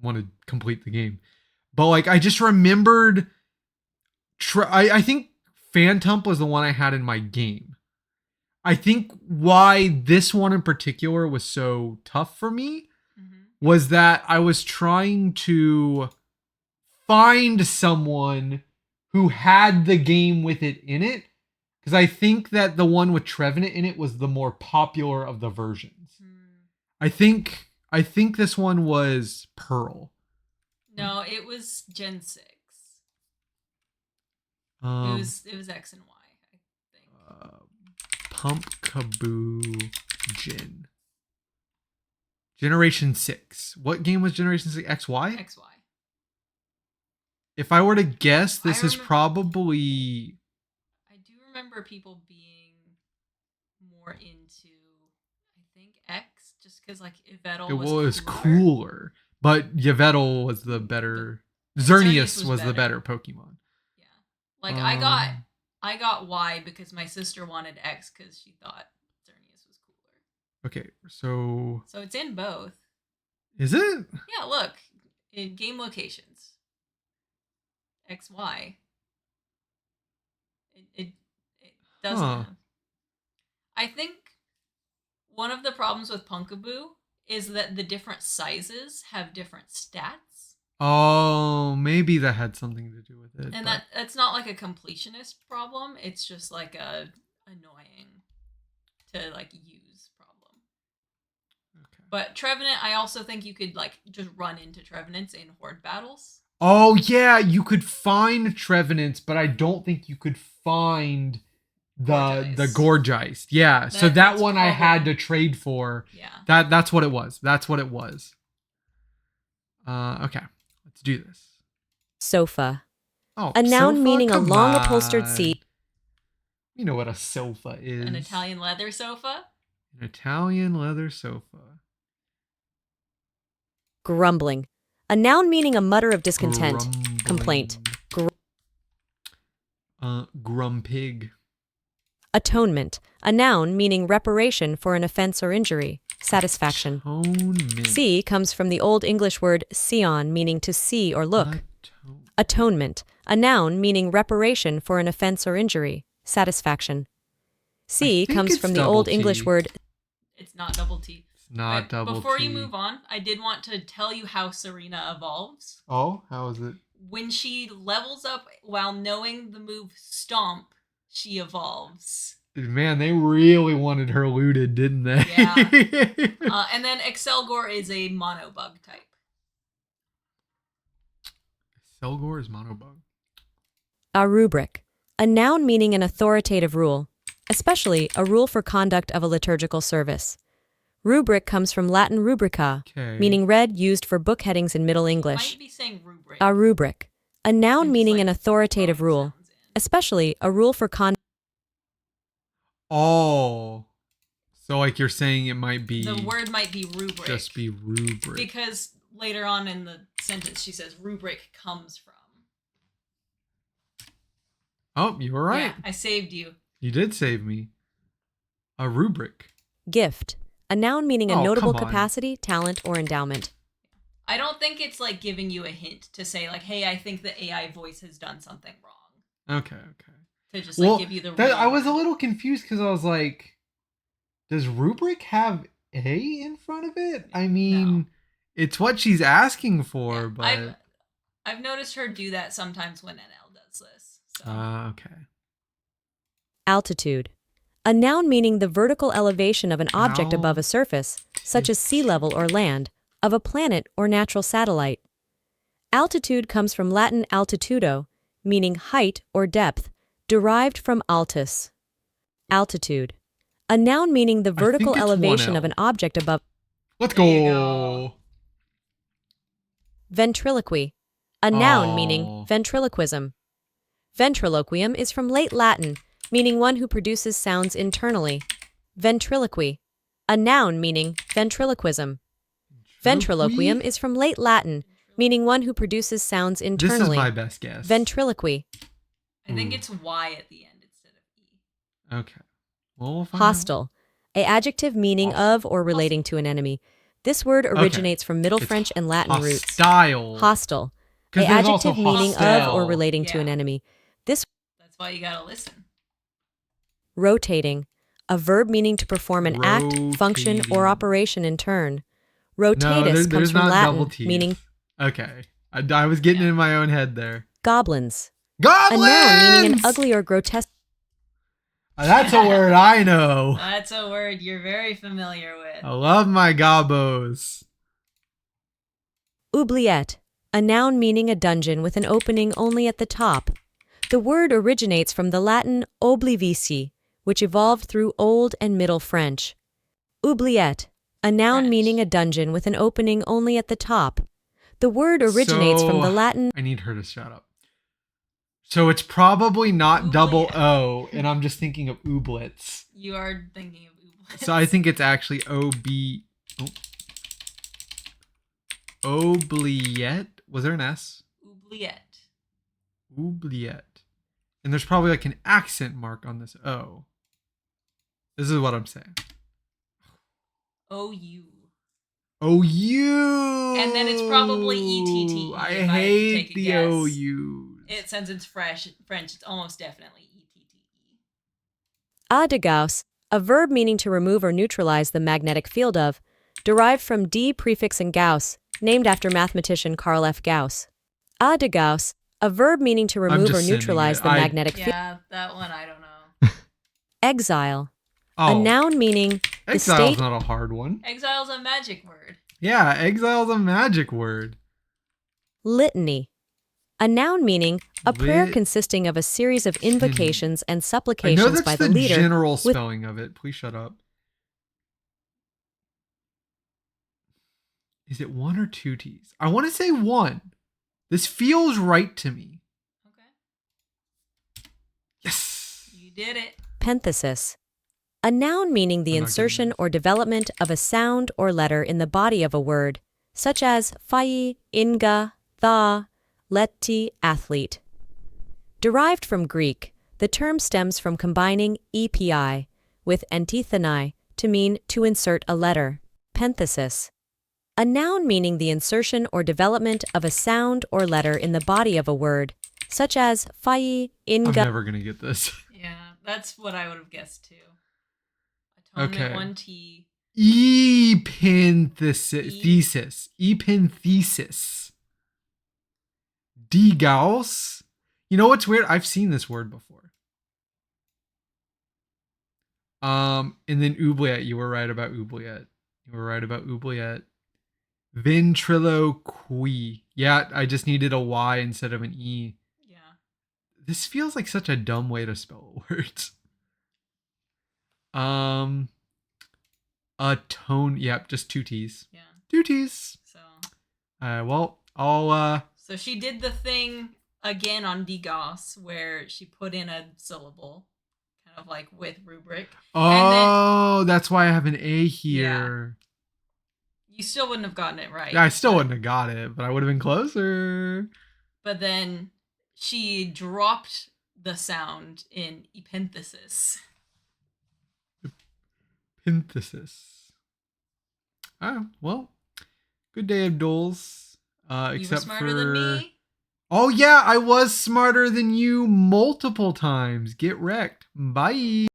want to complete the game. But like, I just remembered. I think Phantump was the one I had in my game. I think why this one in particular was so tough for me was that I was trying to find someone who had the game with it in it. Because I think that the one with Trevenant in it was the more popular of the versions. I think this one was Pearl. No, it was Gen 6. It was X and Y, I think. Pumpkaboo Gin. Generation 6. What game was Generation 6? XY? XY. If I were to guess, this is probably... remember people being more into, I think, X, just because like Yveltal was cooler. But Yveltal was the better. Xerneas was the better Pokemon. Yeah, like I got Y because my sister wanted X because she thought Xerneas was cooler. Okay, so it's in both. Is it? Yeah, look, in game locations, XY. It doesn't. I think one of the problems with Pumpkaboo is that the different sizes have different stats. Oh, maybe that had something to do with it. And that's not like a completionist problem. It's just like a annoying to like use problem. Okay. But Trevenant, I also think you could like just run into Trevenants in horde battles. Oh yeah, you could find Trevenants, but I don't think you could find the Gorgeist. Yeah, so that one I had to trade for. Yeah. That's what it was. That's what it was. Okay, let's do this. Sofa. Oh, a noun sofa? meaning Come a long on. upholstered seat. You know what a sofa is. An Italian leather sofa? An Italian leather sofa. Grumbling. A noun meaning a mutter of discontent, complaint. Grumpig. Atonement. A noun meaning reparation for an offense or injury, satisfaction. Atonement. See comes from the Old English word sion, meaning to see or look. Atonement. A noun meaning reparation for an offense or injury, satisfaction. See comes from the Old English word... It's not double T. Not double T. Before you move on, I did want to tell you how Serena evolves. Oh, how is it? When she levels up while knowing the move Stomp, she evolves. Man, they really wanted her looted, didn't they? Yeah. And then Excelgor is a monobug type. Excelgor is monobug. A rubric. A noun meaning an authoritative rule, especially a rule for conduct of a liturgical service. Rubric comes from Latin rubrica, meaning read used for book headings in Middle English. Might be saying rubric. A rubric. A noun meaning an authoritative rule, especially a rule for conduct. Oh. So like you're saying it might be The word might be rubric. just be rubric. Because later on in the sentence she says rubric comes from. Oh, you were right. Yeah, I saved you. You did save me. A rubric. Gift. A noun meaning a Oh, notable come on. capacity, talent, or endowment. I don't think it's like giving you a hint to say like, hey, I think the AI voice has done something wrong. Okay. To just like give you the real I was a word. little confused because I was like, does rubric have A in front of it? I mean, No. it's what she's asking for, Yeah, but I've noticed her do that sometimes when NL does this. So. okay. Altitude. A noun meaning the vertical elevation of an object above a surface, such as sea level or land, of a planet or natural satellite. Altitude comes from Latin altitudo, meaning height or depth, derived from altus. Altitude. A noun meaning the vertical it's elevation 1L. of an object above. Let's There you go. go. Ventriloquy. A noun meaning Oh. ventriloquism. Ventriloquium is from late Latin, meaning one who produces sounds internally. Ventriloquy. A noun meaning ventriloquism. Ventriloquium is from late Latin, meaning one who produces sounds internally. This is my best guess. Ventriloquy. I think it's Y at the end instead of E. Okay. Well, we'll find out. Hostile. A adjective meaning of or relating to an enemy. This word originates from Middle It's French and Latin roots. hostile. Hostile. 'Cause A there's also adjective meaning of hostile. or relating to an Yeah. enemy. This That's why you gotta listen. rotating. A verb meaning to perform an act, function, or Rotating. operation in turn. No, Rotatus there's comes from not double Latin, T's. meaning Okay. I was getting in my own head there. goblins. Goblins! A noun meaning an ugly or grotesque. That's a word I know. That's a word you're very familiar with. I love my gobos. Oubliette. A noun meaning a dungeon with an opening only at the top. The word originates from the Latin oblivici, which evolved through Old and Middle French. Oubliette. A noun French. meaning a dungeon with an opening only at the top. The word originates from the Latin. I need her to shut up. So it's probably not double Oubliette. O, and I'm just thinking of ooblets. You are thinking of oubliettes. So I think it's actually Oubliette. Was there an S? oubliette. Oubliette. And there's probably like an accent mark on this O. This is what I'm saying. O-U. O-U. And then it's probably E-T-T-E, I if I had to hate take a the guess. O-U's. Since it's French, it's almost definitely E-T-T-E. A de Gauss, a verb meaning to remove or neutralize the magnetic field of, derived from D prefix in Gauss, named after mathematician Carl F. Gauss. A de Gauss, a verb meaning to remove or just sending neutralize it. the magnetic field. Yeah, that one I don't know. Exile, Oh, a noun meaning the exile's state. not a hard one. Exile's a magic word. Yeah, exile's a magic word. Litany, a noun meaning a prayer Lit- consisting of a series of invocations and I know supplications by that's the the leader. general with- spelling of it. Please shut up. Is it one or two T's? I want to say one. This feels right to me. Okay. Yes. You did it. Penthesis, a noun meaning the I'm not getting insertion this. or development of a sound or letter in the body of a word, such as phai, inga, tha, leti, athlete. Derived from Greek, the term stems from combining epi with antithonai to mean to insert a letter. Penthesis, a noun meaning the insertion or development of a sound or letter in the body of a word, such as phai, I'm inga. never going to get this. Yeah, that's what I would have guessed too. Atonement, Okay. one T. Epenthesis. Epenthesis. De Gauss. You know what's weird? I've seen this word before. And then oubliette. You were right about oubliette. Ventriloquy. Yeah, I just needed a Y instead of an E. Yeah. This feels like such a dumb way to spell a word. Atone. Yep, just two T's. Yeah. Two T's. So. Well, I'll So she did the thing again on DGOS where she put in a syllable, kind of like with rubric. Oh, that's why I have an A here. You still wouldn't have gotten it right. Yeah, I still wouldn't have got it, but I would have been closer. But then she dropped the sound in epenthesis. Epenthesis. Oh, well. Good day, Abduls. You were smarter than me. Oh, yeah, I was smarter than you multiple times. Get wrecked. Bye.